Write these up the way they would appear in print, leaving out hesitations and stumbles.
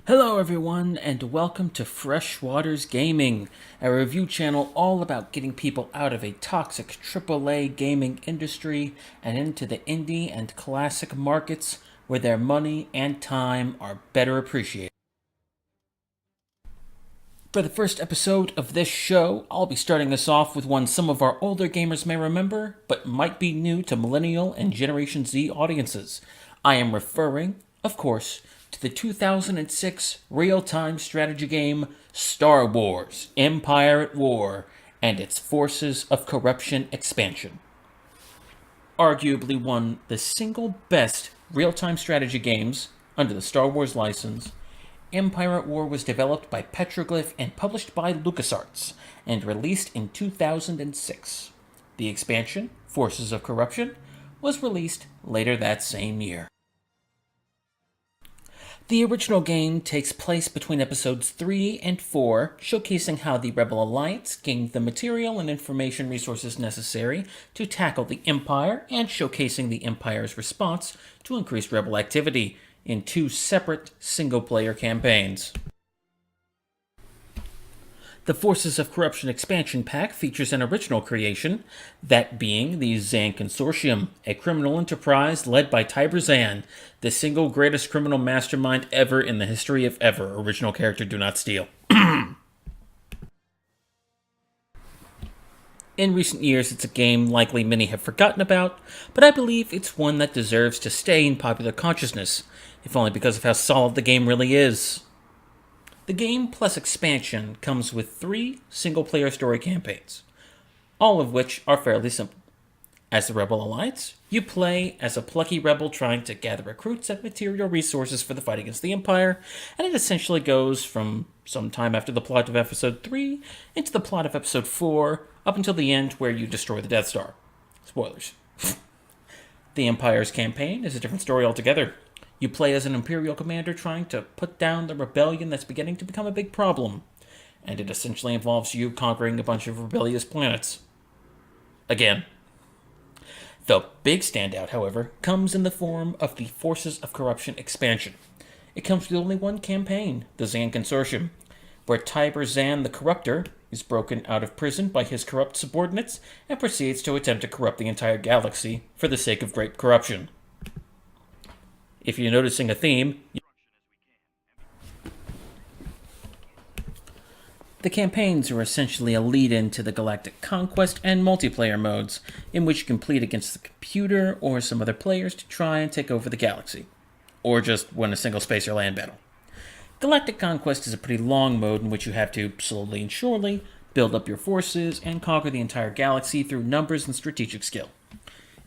Hello everyone, and welcome to Freshwaters Gaming, a review channel all about getting people out of a toxic AAA gaming industry and into the indie and classic markets where their money and time are better appreciated. For the first episode of this show, I'll be starting us off with one some of our older gamers may remember, but might be new to Millennial and Generation Z audiences. I am referring, of course, to the 2006 real-time strategy game Star Wars: Empire at War and its Forces of Corruption expansion. Arguably one of the single best real-time strategy games under the Star Wars license, Empire at War was developed by Petroglyph and published by LucasArts, and released in 2006. The expansion, Forces of Corruption, was released later that same year. The original game takes place between episodes 3 and 4, showcasing how the Rebel Alliance gained the material and information resources necessary to tackle the Empire, and showcasing the Empire's response to increased Rebel activity in two separate single-player campaigns. The Forces of Corruption expansion pack features an original creation, that being the Zan Consortium, a criminal enterprise led by Tiber Zan, the single greatest criminal mastermind ever in the history of ever. Original character, do not steal. In recent years, it's a game likely many have forgotten about, but I believe it's one that deserves to stay in popular consciousness, if only because of how solid the game really is. The game plus expansion comes with 3 single-player story campaigns, all of which are fairly simple. As the Rebel Alliance, you play as a plucky rebel trying to gather recruits and material resources for the fight against the Empire, and it essentially goes from some time after the plot of Episode 3 into the plot of Episode 4, up until the end where you destroy the Death Star. Spoilers. The Empire's campaign is a different story altogether. You play as an Imperial commander trying to put down the rebellion that's beginning to become a big problem, and it essentially involves you conquering a bunch of rebellious planets. Again. The big standout, however, comes in the form of the Forces of Corruption expansion. It comes with only one campaign, the Zan Consortium, where Tiber Zan the Corruptor is broken out of prison by his corrupt subordinates and proceeds to attempt to corrupt the entire galaxy for the sake of great corruption. If you're noticing a theme, the campaigns are essentially a lead-in to the Galactic Conquest and multiplayer modes, in which you compete against the computer or some other players to try and take over the galaxy, or just win a single space or land battle. Galactic Conquest is a pretty long mode in which you have to, slowly and surely, build up your forces and conquer the entire galaxy through numbers and strategic skill.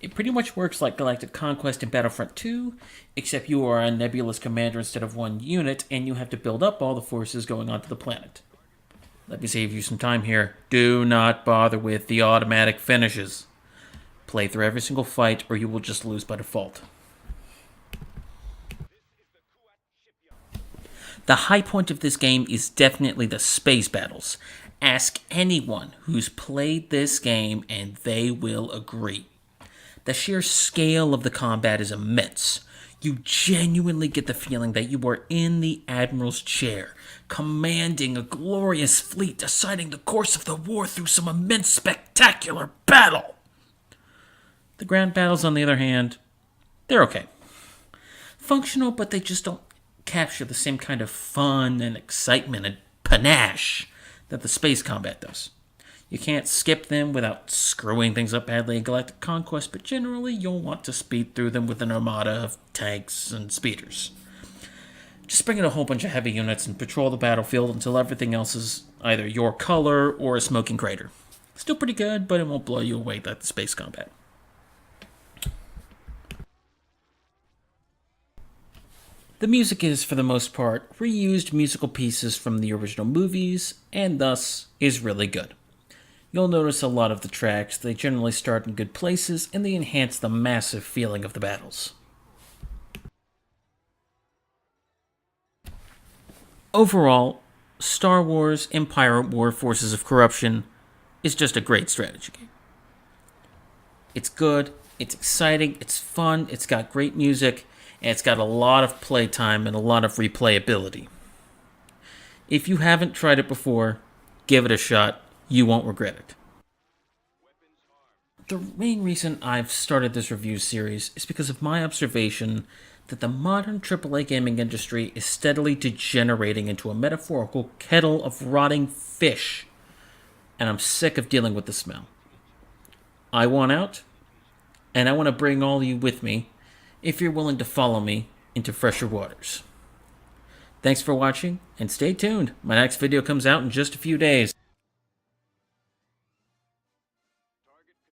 It pretty much works like Galactic Conquest in Battlefront 2, except you are a nebulous commander instead of one unit, and you have to build up all the forces going onto the planet. Let me save you some time here. Do not bother with the automatic finishes. Play through every single fight, or you will just lose by default. The high point of this game is definitely the space battles. Ask anyone who's played this game, and they will agree. The sheer scale of the combat is immense. You genuinely get the feeling that you are in the Admiral's chair, commanding a glorious fleet, deciding the course of the war through some immense, spectacular battle. The ground battles, on the other hand, they're okay. Functional, but they just don't capture the same kind of fun and excitement and panache that the space combat does. You can't skip them without screwing things up badly in Galactic Conquest, but generally you'll want to speed through them with an armada of tanks and speeders. Just bring in a whole bunch of heavy units and patrol the battlefield until everything else is either your color or a smoking crater. Still pretty good, but it won't blow you away like the space combat. The music is, for the most part, reused musical pieces from the original movies, and thus is really good. You'll notice a lot of the tracks, they generally start in good places, and they enhance the massive feeling of the battles. Overall, Star Wars: Empire at War Forces of Corruption is just a great strategy game. It's good, it's exciting, it's fun, it's got great music, and it's got a lot of playtime and a lot of replayability. If you haven't tried it before, give it a shot. You won't regret it. The main reason I've started this review series is because of my observation that the modern AAA gaming industry is steadily degenerating into a metaphorical kettle of rotting fish, and I'm sick of dealing with the smell. I want out, and I want to bring all of you with me if you're willing to follow me into fresher waters. Thanks for watching, and stay tuned. My next video comes out in just a few days.